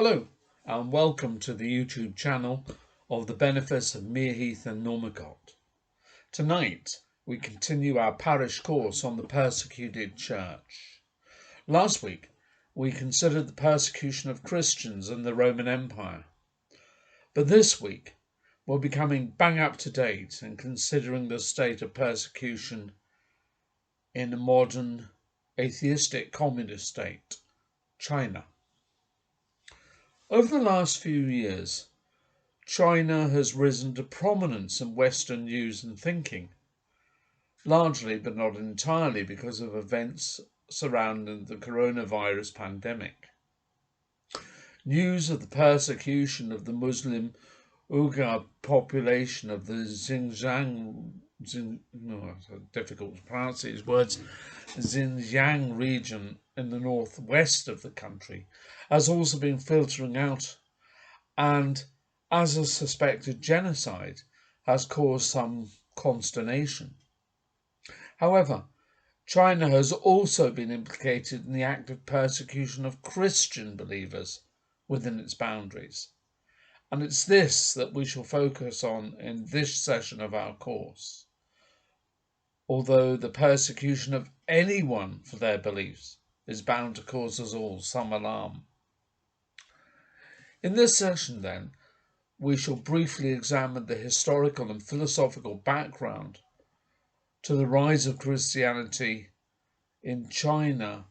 Hello and welcome to the YouTube channel of the Benefice of Mereheath and Normacott. Tonight we continue our parish course on the persecuted church. Last week we considered the persecution of Christians in the Roman Empire, but this week we'll be coming bang up to date and considering the state of persecution in a modern atheistic communist state, China. Over the last few years, China has risen to prominence in Western news and thinking, largely but not entirely because of events surrounding the coronavirus pandemic. News of the persecution of the Muslim Uyghur population of the difficult to pronounce these words, Xinjiang region in the northwest of the country has also been filtering out, and as a suspected genocide has caused some consternation. However, China has also been implicated in the active persecution of Christian believers within its boundaries, and it's this that we shall focus on in this session of our course. Although the persecution of anyone for their beliefs is bound to cause us all some alarm. In this session, then, we shall briefly examine the historical and philosophical background to the rise of Christianity in China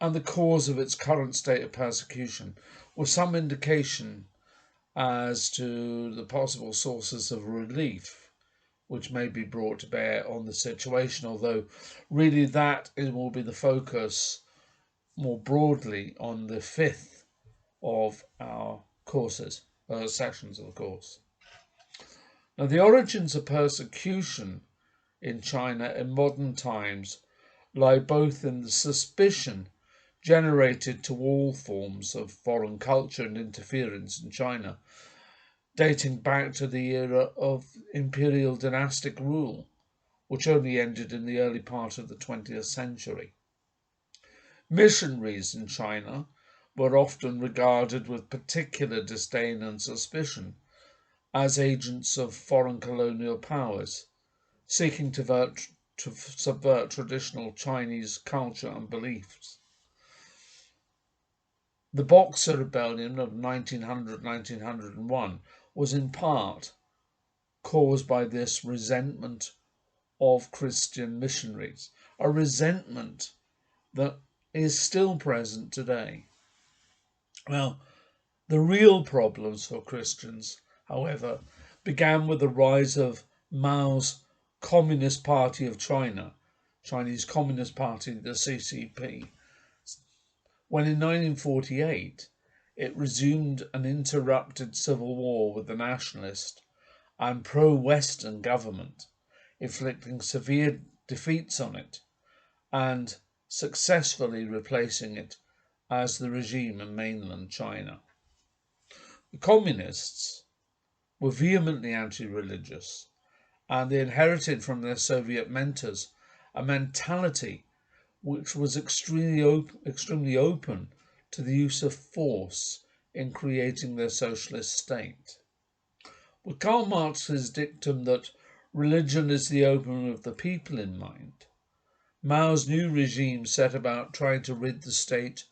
and the cause of its current state of persecution, with some indication as to the possible sources of relief which may be brought to bear on the situation, although really that will be the focus more broadly on the fifth of our sections of the course. Now, the origins of persecution in China in modern times lie both in the suspicion generated to all forms of foreign culture and interference in China, dating back to the era of imperial dynastic rule, which only ended in the early part of the 20th century. Missionaries in China were often regarded with particular disdain and suspicion as agents of foreign colonial powers, seeking to subvert traditional Chinese culture and beliefs. The Boxer Rebellion of 1900-1901 was in part caused by this resentment of Christian missionaries, a resentment that is still present today. Now, the real problems for Christians, however, began with the rise of Mao's Communist Party of China, Chinese Communist Party, the CCP, when in 1948 it resumed an interrupted civil war with the nationalist and pro-Western government, inflicting severe defeats on it and successfully replacing it as the regime in mainland China. The communists were vehemently anti-religious, and they inherited from their Soviet mentors a mentality which was extremely open to the use of force in creating their socialist state. With Karl Marx's dictum that religion is the opium of the people in mind, Mao's new regime set about trying to rid the state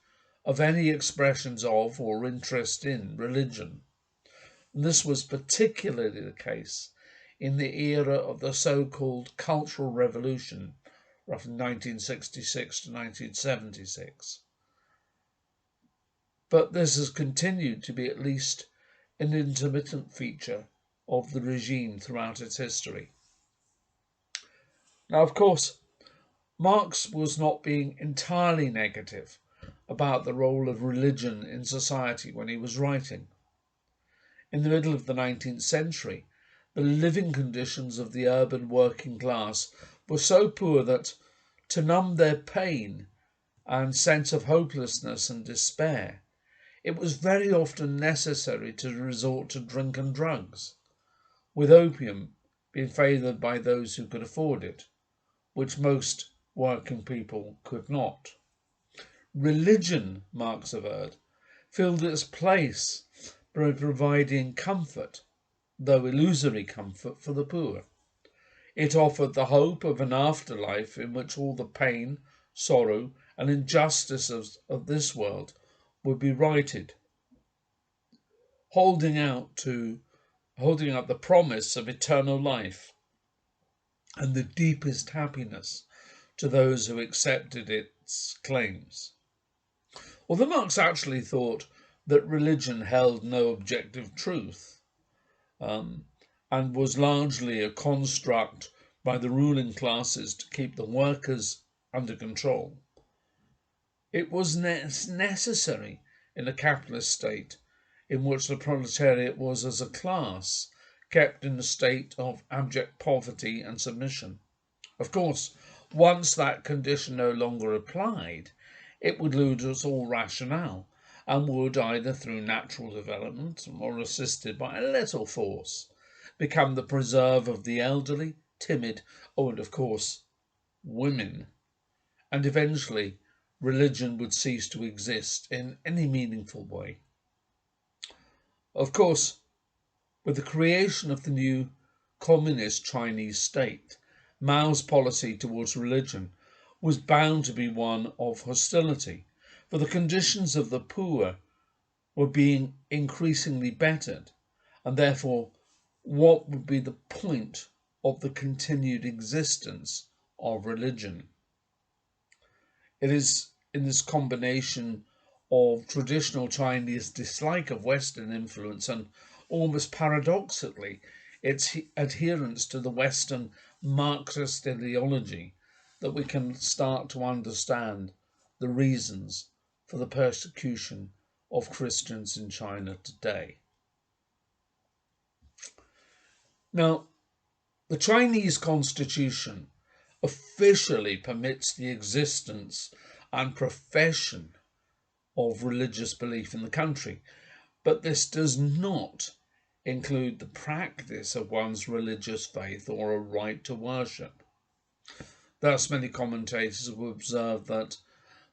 of any expressions of or interest in religion. And this was particularly the case in the era of the so-called Cultural Revolution, roughly 1966 to 1976. But this has continued to be at least an intermittent feature of the regime throughout its history. Now, of course, Marx was not being entirely negative about the role of religion in society when he was writing. In the middle of the 19th century, the living conditions of the urban working class were so poor that, to numb their pain and sense of hopelessness and despair, it was very often necessary to resort to drink and drugs, with opium being favoured by those who could afford it, which most working people could not. Religion, Marx averred, filled its place by providing comfort, though illusory comfort, for the poor. It offered the hope of an afterlife in which all the pain, sorrow, and injustices of this world would be righted, holding out the promise of eternal life and the deepest happiness to those who accepted its claims. Although Marx actually thought that religion held no objective truth, and was largely a construct by the ruling classes to keep the workers under control, it was necessary in a capitalist state in which the proletariat was, as a class, kept in a state of abject poverty and submission. Of course, once that condition no longer applied, it would lose all rationale and would, either through natural development or assisted by a little force, become the preserve of the elderly, timid, and of course, women, and eventually religion would cease to exist in any meaningful way. Of course, with the creation of the new communist Chinese state, Mao's policy towards religion was bound to be one of hostility, for the conditions of the poor were being increasingly bettered, and therefore what would be the point of the continued existence of religion? It is in this combination of traditional Chinese dislike of Western influence and, almost paradoxically, its adherence to the Western Marxist ideology that we can start to understand the reasons for the persecution of Christians in China today. Now, the Chinese constitution officially permits the existence and profession of religious belief in the country, but this does not include the practice of one's religious faith or a right to worship. Thus, many commentators have observed that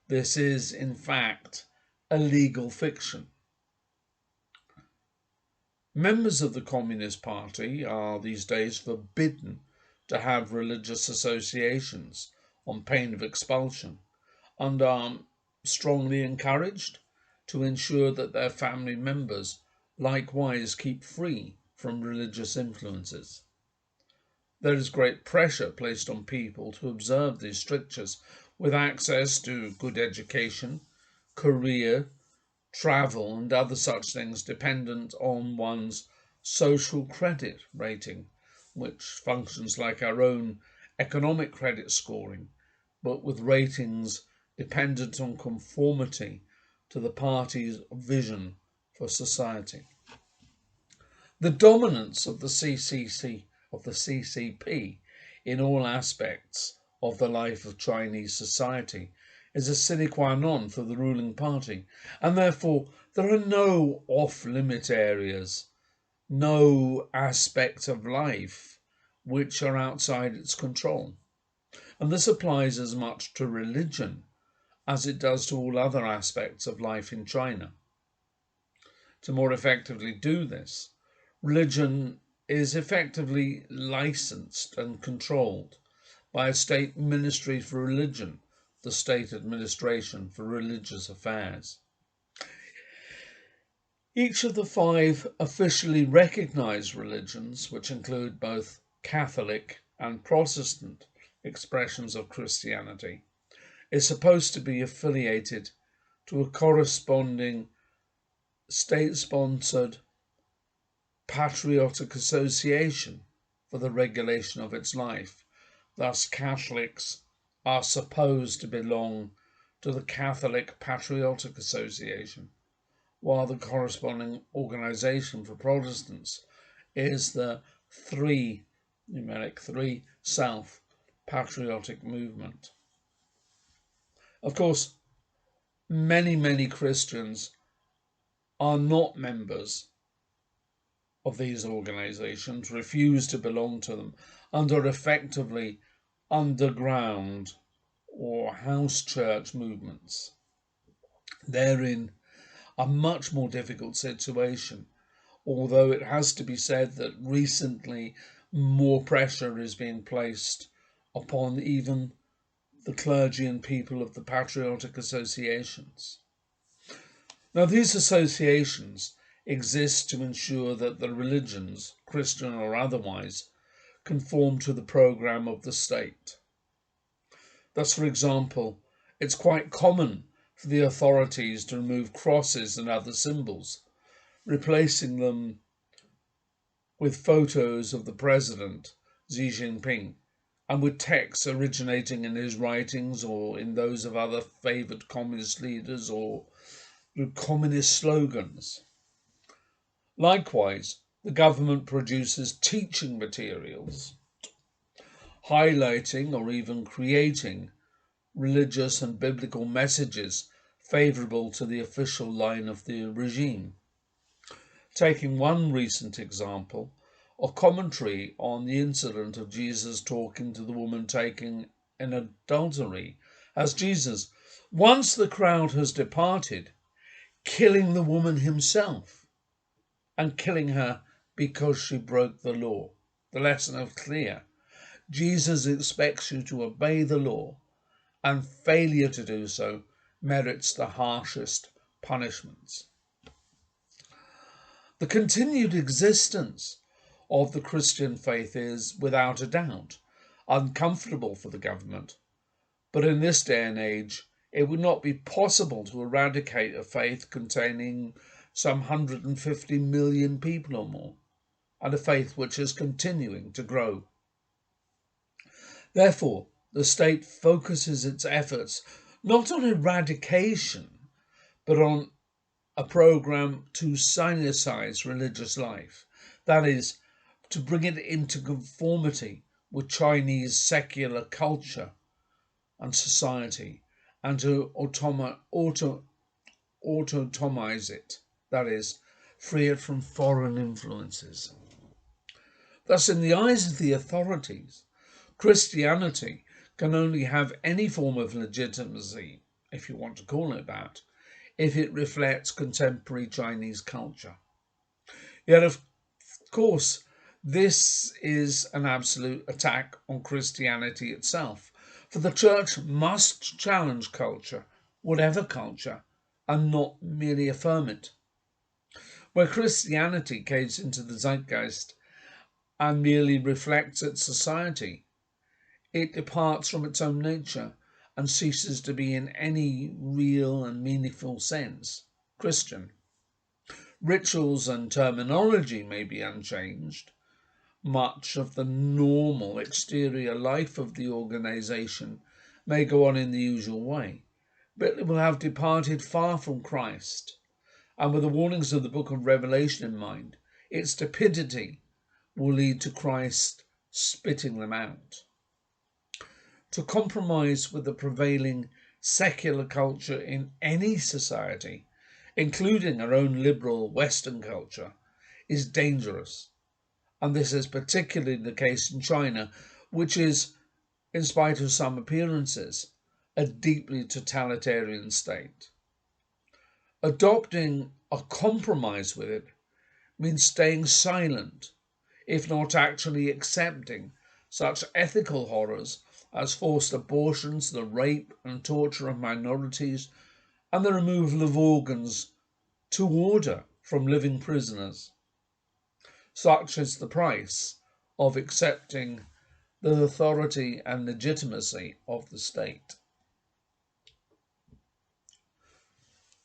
this is, in fact, a legal fiction. Members of the Communist Party are these days forbidden to have religious associations on pain of expulsion, and are strongly encouraged to ensure that their family members likewise keep free from religious influences. There is great pressure placed on people to observe these strictures, with access to good education, career, travel, and other such things dependent on one's social credit rating, which functions like our own economic credit scoring, but with ratings dependent on conformity to the party's vision for society. The dominance of the CCP in all aspects of the life of Chinese society is a sine qua non for the ruling party, and therefore there are no off-limit areas, no aspects of life which are outside its control. And this applies as much to religion as it does to all other aspects of life in China. To more effectively do this, religion is effectively licensed and controlled by a state ministry for religion, the State Administration for Religious Affairs. Each of the 5 officially recognized religions, which include both Catholic and Protestant expressions of Christianity, is supposed to be affiliated to a corresponding state-sponsored patriotic association for the regulation of its life. Thus, Catholics are supposed to belong to the Catholic Patriotic Association, while the corresponding organization for Protestants is the 3 South Patriotic Movement. Of course, many Christians are not members of these organizations, refuse to belong to them, and are effectively underground or house church movements. They're in a much more difficult situation, although it has to be said that recently more pressure is being placed upon even the clergy and people of the patriotic associations. Now, these associations exist to ensure that the religions, Christian or otherwise, conform to the programme of the state. Thus, for example, it's quite common for the authorities to remove crosses and other symbols, replacing them with photos of the president, Xi Jinping, and with texts originating in his writings or in those of other favoured communist leaders or communist slogans. Likewise, the government produces teaching materials, highlighting or even creating religious and biblical messages favourable to the official line of the regime. Taking one recent example, a commentary on the incident of Jesus talking to the woman taken in adultery, as Jesus, once the crowd has departed, killing the woman himself and killing her because she broke the law. The lesson is clear. Jesus expects you to obey the law, and failure to do so merits the harshest punishments. The continued existence of the Christian faith is, without a doubt, uncomfortable for the government, but in this day and age it would not be possible to eradicate a faith containing some 150 million people or more, and a faith which is continuing to grow. Therefore, the state focuses its efforts not on eradication, but on a programme to sinicize religious life, that is, to bring it into conformity with Chinese secular culture and society, and to autonomize it, that is, free it from foreign influences. Thus, in the eyes of the authorities, Christianity can only have any form of legitimacy, if you want to call it that, if it reflects contemporary Chinese culture. Yet, of course, this is an absolute attack on Christianity itself, for the Church must challenge culture, whatever culture, and not merely affirm it. Where Christianity caves into the zeitgeist and merely reflects its society, it departs from its own nature and ceases to be in any real and meaningful sense Christian. Rituals and terminology may be unchanged. Much of the normal exterior life of the organisation may go on in the usual way, but it will have departed far from Christ, and with the warnings of the book of Revelation in mind, its stupidity will lead to Christ spitting them out. To compromise with the prevailing secular culture in any society, including our own liberal Western culture, is dangerous, and this is particularly the case in China, which is, in spite of some appearances, a deeply totalitarian state. Adopting a compromise with it means staying silent, if not actually accepting such ethical horrors as forced abortions, the rape and torture of minorities, and the removal of organs to order from living prisoners. Such is the price of accepting the authority and legitimacy of the state.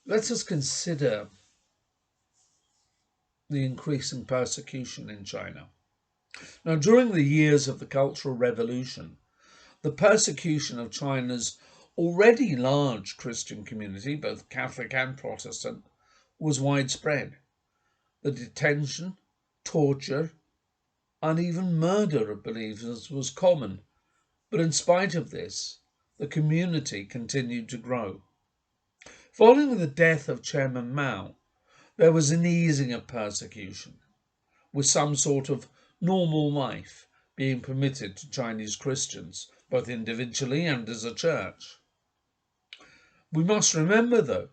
Let us consider the increasing persecution in China. Now, during the years of the Cultural Revolution, the persecution of China's already large Christian community, both Catholic and Protestant, was widespread. The detention, torture, and even murder of believers was common, but in spite of this, the community continued to grow. Following the death of Chairman Mao, there was an easing of persecution, with some sort of normal life being permitted to Chinese Christians, both individually and as a church. We must remember, though,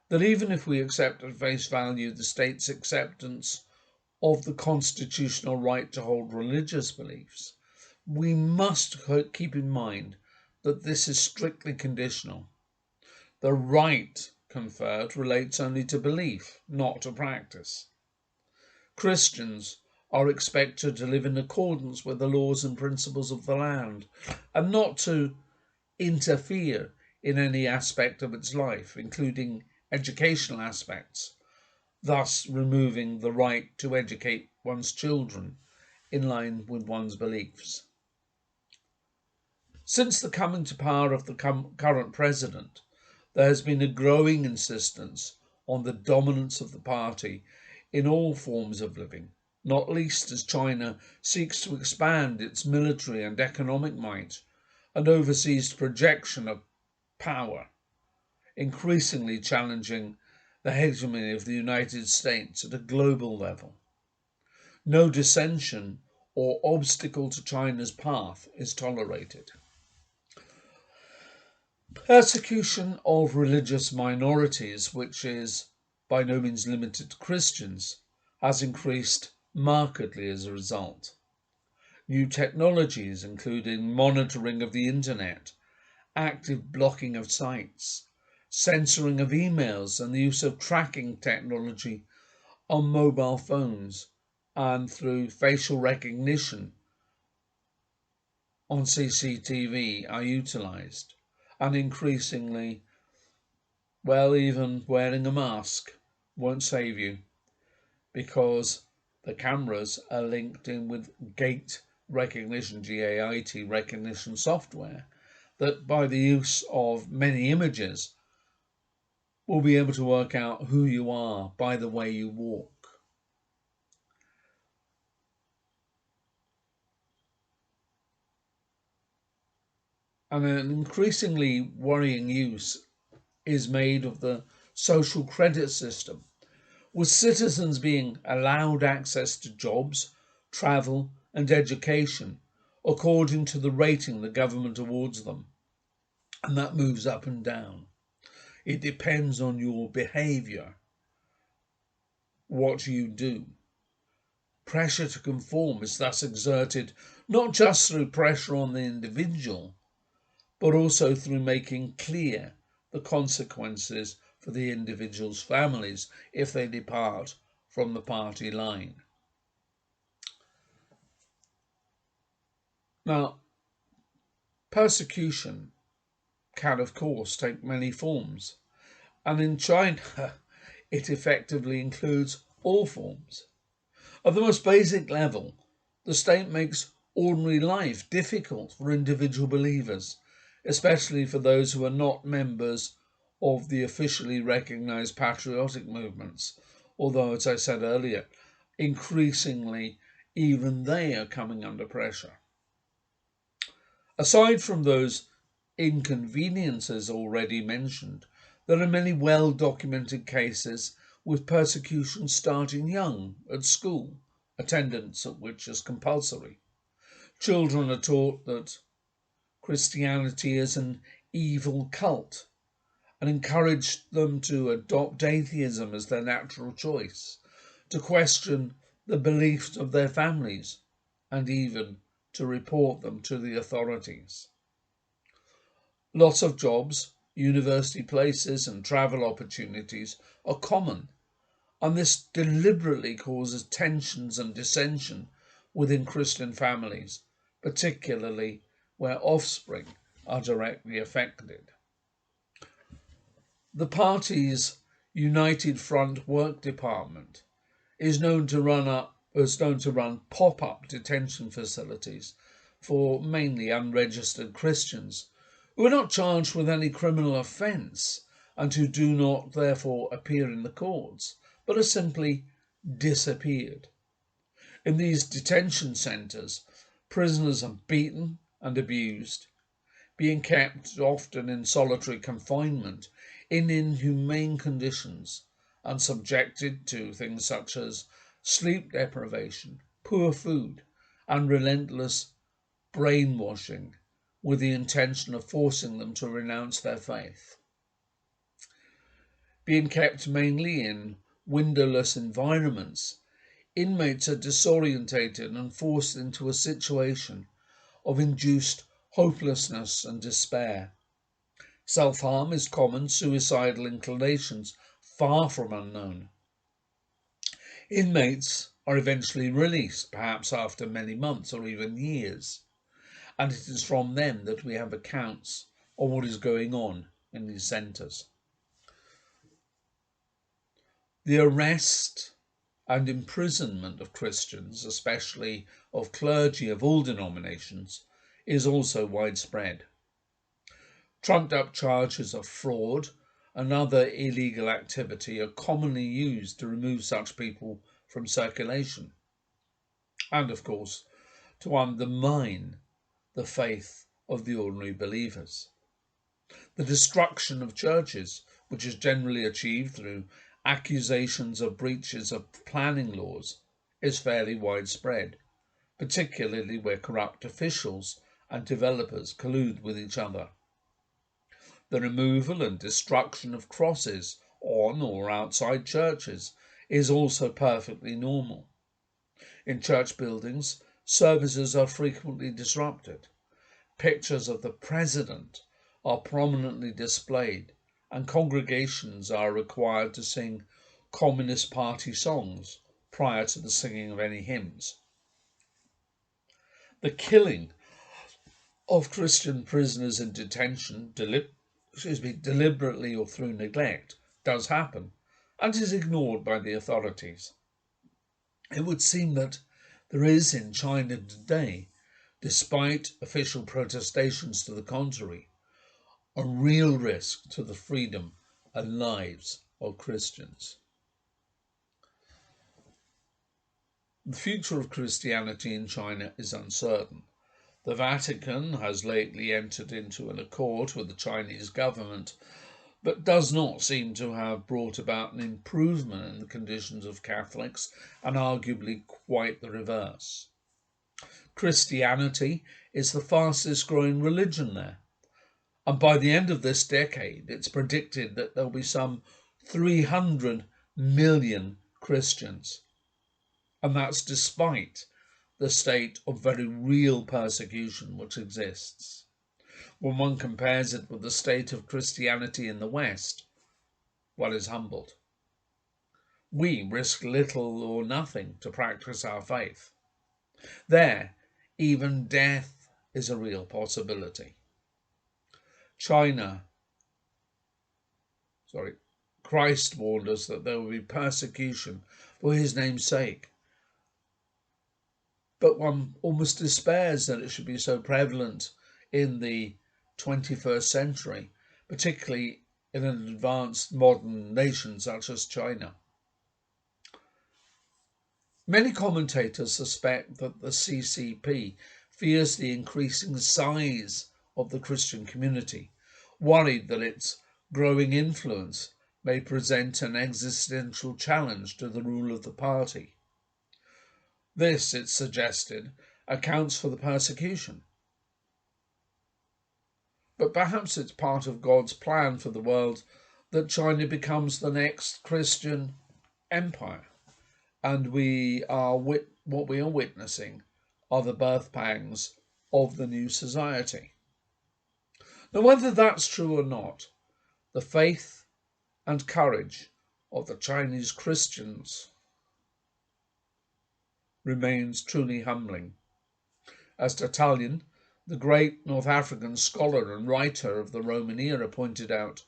that even if we accept at face value the state's acceptance of the constitutional right to hold religious beliefs, we must keep in mind that this is strictly conditional. The right conferred relates only to belief, not to practice. Christians are expected to live in accordance with the laws and principles of the land and not to interfere in any aspect of its life, including educational aspects, thus removing the right to educate one's children in line with one's beliefs. Since the coming to power of the current president, there has been a growing insistence on the dominance of the party in all forms of living, not least as China seeks to expand its military and economic might and overseas projection of power, increasingly challenging the hegemony of the United States at a global level. No dissension or obstacle to China's path is tolerated. Persecution of religious minorities, which is by no means limited to Christians, has increased markedly as a result. New technologies, including monitoring of the internet, active blocking of sites, censoring of emails, and the use of tracking technology on mobile phones and through facial recognition on CCTV are utilised. And increasingly, well, even wearing a mask won't save you because the cameras are linked in with gait recognition, GAIT recognition software, that by the use of many images will be able to work out who you are by the way you walk. And an increasingly worrying use is made of the social credit system, with citizens being allowed access to jobs, travel, and education according to the rating the government awards them. And that moves up and down. It depends on your behaviour, what you do. Pressure to conform is thus exerted not just through pressure on the individual, but also through making clear the consequences for the individual's families if they depart from the party line. Now, persecution can, of course, take many forms, and in China, it effectively includes all forms. At the most basic level, the state makes ordinary life difficult for individual believers, especially for those who are not members of the officially recognised patriotic movements, although, as I said earlier, increasingly even they are coming under pressure. Aside from those inconveniences already mentioned, there are many well-documented cases with persecution starting young at school, attendance at which is compulsory. Children are taught that Christianity is an evil cult and encourage them to adopt atheism as their natural choice, to question the beliefs of their families, and even to report them to the authorities. Lots of jobs, university places, and travel opportunities are common, and this deliberately causes tensions and dissension within Christian families, particularly where offspring are directly affected. The party's United Front Work Department is known to run pop-up detention facilities for mainly unregistered Christians who are not charged with any criminal offence and who do not therefore appear in the courts, but are simply disappeared. In these detention centres, prisoners are beaten and abused, being kept often in solitary confinement in inhumane conditions and subjected to things such as sleep deprivation, poor food, and relentless brainwashing with the intention of forcing them to renounce their faith. Being kept mainly in windowless environments, inmates are disorientated and forced into a situation of induced hopelessness and despair. Self-harm is common, suicidal inclinations far from unknown. Inmates are eventually released, perhaps after many months or even years, and it is from them that we have accounts of what is going on in these centres. The arrest and imprisonment of Christians, especially of clergy of all denominations, is also widespread. Trumped up charges of fraud and other illegal activity are commonly used to remove such people from circulation and, of course, to undermine the faith of the ordinary believers. The destruction of churches, which is generally achieved through accusations of breaches of planning laws, is fairly widespread, particularly where corrupt officials and developers collude with each other. The removal and destruction of crosses on or outside churches is also perfectly normal. In church buildings, services are frequently disrupted. Pictures of the president are prominently displayed, and congregations are required to sing Communist Party songs prior to the singing of any hymns. The killing of Christian prisoners in detention, deliberately or through neglect, does happen and is ignored by the authorities. It would seem that there is in China today, despite official protestations to the contrary, a real risk to the freedom and lives of Christians. The future of Christianity in China is uncertain. The Vatican has lately entered into an accord with the Chinese government, but does not seem to have brought about an improvement in the conditions of Catholics, and arguably quite the reverse. Christianity is the fastest growing religion there, and by the end of this decade, it's predicted that there'll be some 300 million Christians, and that's despite the state of very real persecution which exists. When one compares it with the state of Christianity in the West, one is humbled. We risk little or nothing to practice our faith. There, even death is a real possibility. Christ warned us that there will be persecution for his name's sake. But one almost despairs that it should be so prevalent in the 21st century, particularly in an advanced modern nation such as China. Many commentators suspect that the CCP fears the increasing size of the Christian community, worried that its growing influence may present an existential challenge to the rule of the party. This, it's suggested, accounts for the persecution. But perhaps it's part of God's plan for the world that China becomes the next Christian empire, and what we are witnessing are the birth pangs of the new society. Now, whether that's true or not, the faith and courage of the Chinese Christians remains truly humbling. As Tertullian, the great North African scholar and writer of the Roman era, pointed out,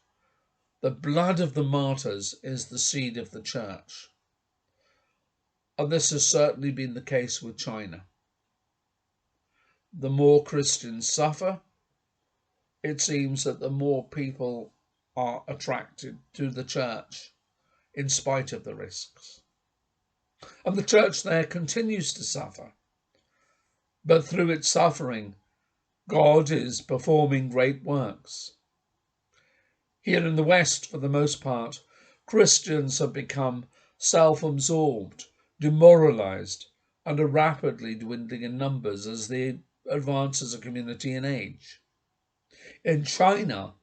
the blood of the martyrs is the seed of the church. And this has certainly been the case with China. The more Christians suffer, it seems that the more people are attracted to the church in spite of the risks. And the church there continues to suffer. But through its suffering, God is performing great works. Here in the West, for the most part, Christians have become self-absorbed, demoralized, and are rapidly dwindling in numbers as they advance as a community in age. In China,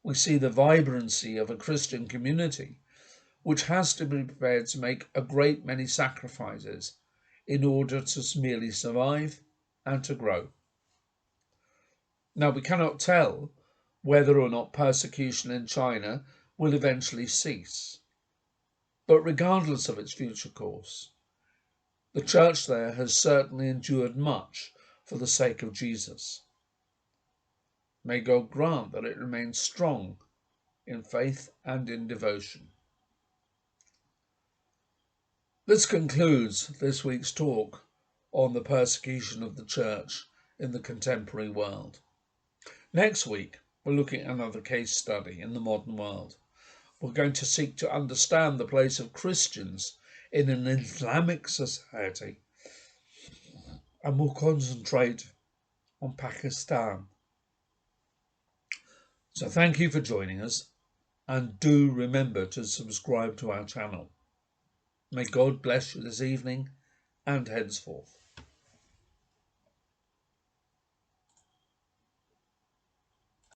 we see the vibrancy of a Christian community which has to be prepared to make a great many sacrifices in order to merely survive and to grow. Now, we cannot tell whether or not persecution in China will eventually cease, but regardless of its future course, the church there has certainly endured much for the sake of Jesus. May God grant that it remains strong in faith and in devotion. This concludes this week's talk on the persecution of the church in the contemporary world. Next week, we're looking at another case study in the modern world. We're going to seek to understand the place of Christians in an Islamic society, and we'll concentrate on Pakistan. So thank you for joining us, and do remember to subscribe to our channel. May God bless you this evening and henceforth.